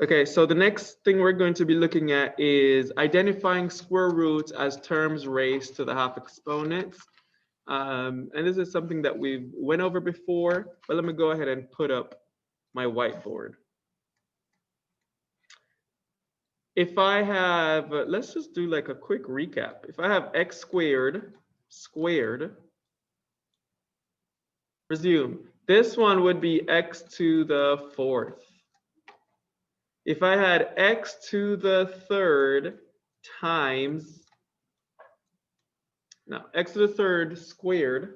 Okay, so the next thing we're going to be looking at is identifying square roots as terms raised to the half exponents. And this is something that we've went over before, but let me go ahead and put up my whiteboard. If I have, let's just do like a quick recap. If I have x squared, resume. This one would be x to the fourth. If I had x to the third times, now x to the third squared,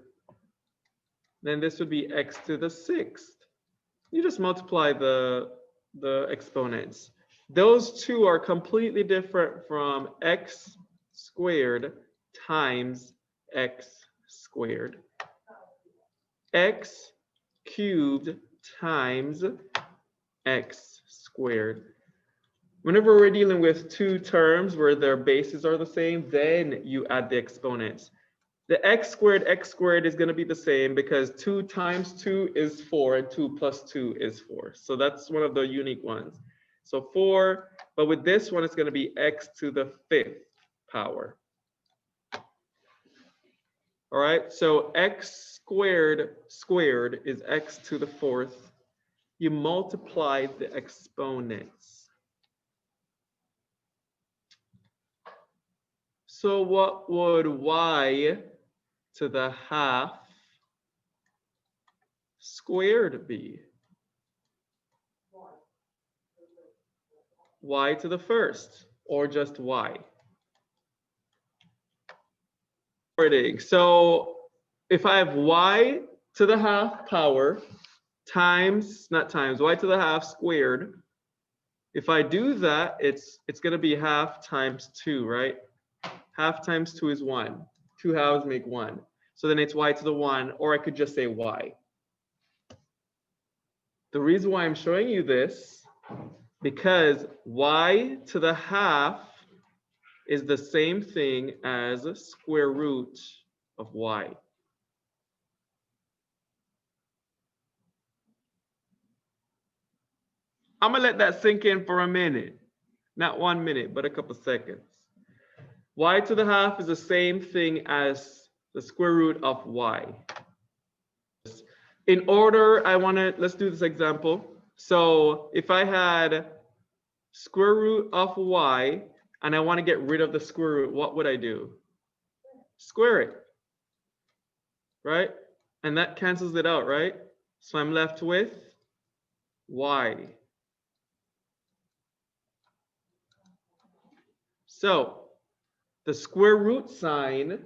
then this would be x to the sixth. You just multiply the exponents. Those two are completely different from x squared times x squared. X cubed times x squared. Whenever we're dealing with two terms where their bases are the same, then you add the exponents. The x squared is going to be the same because 2 times 2 is 4 and 2 plus 2 is 4. So that's one of the unique ones. So 4, but with this one, it's going to be x to the fifth power. All right, so x squared is x to the fourth. You multiply the exponents. So what would y to the half squared be? Y to the first, or just y? So if I have y to the half power times, not times, y to the half squared, if I do that, it's going to be half times 2, right? Half times 2 is 1. 2 halves make 1. So then it's y to the 1, or I could just say y. The reason why I'm showing you this, because y to the half is the same thing as square root of y. I'm gonna let that sink in for a minute. Not 1 minute, but a couple seconds. Y to the half is the same thing as the square root of y. In order, let's do this example. So if I had square root of y and I want to get rid of the square root, what would I do? Square it, right? And that cancels it out, right? So I'm left with y. So the square root sign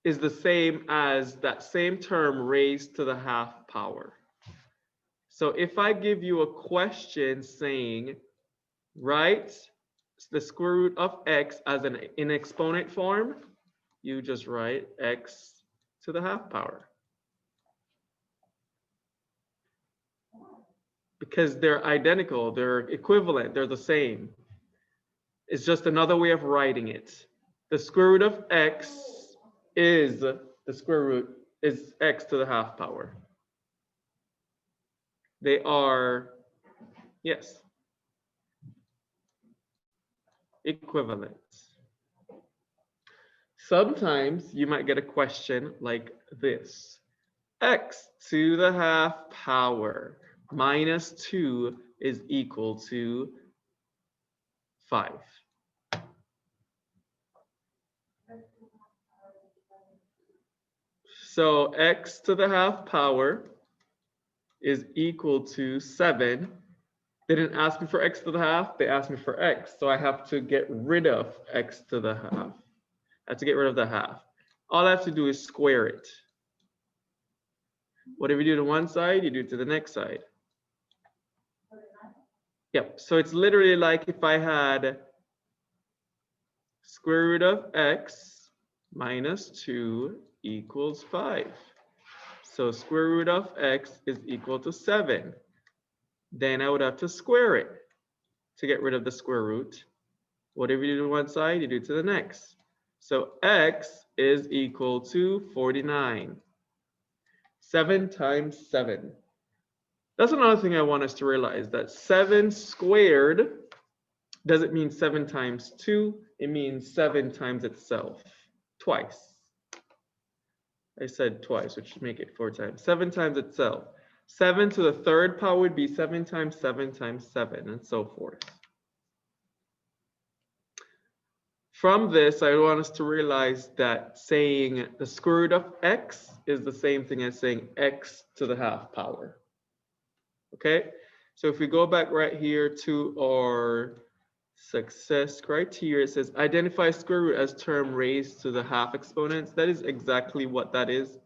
is the same as that same term raised to the half power. So if I give you a question saying, write the square root of x as in exponent form, you just write x to the half power. Because they're identical, they're equivalent, they're the same. It's just another way of writing it. The square root of x is the square root is x to the half power. They are, yes, equivalent. Sometimes you might get a question like this. X to the half power minus 2 is equal to 5. So x to the half power is equal to 7. They didn't ask me for x to the half, they asked me for x. So I have to get rid of x to the half. I have to get rid of the half. All I have to do is square it. Whatever you do to one side, you do to the next side. Yep, so it's literally like if I had square root of x minus 2 equals 5. So square root of x is equal to 7. Then I would have to square it to get rid of the square root. Whatever you do to one side, you do to the next. So x is equal to 49. 7 times 7. That's another thing I want us to realize, that 7 squared doesn't mean 7 times 2. It means 7 times itself, twice. I said twice, which should make it 4 times. 7 times itself. 7 to the third power would be 7 times 7 times 7, and so forth. From this, I want us to realize that saying the square root of x is the same thing as saying x to the half power. Okay, so if we go back right here to our success criteria, it says identify square root as term raised to the half exponents. That is exactly what that is.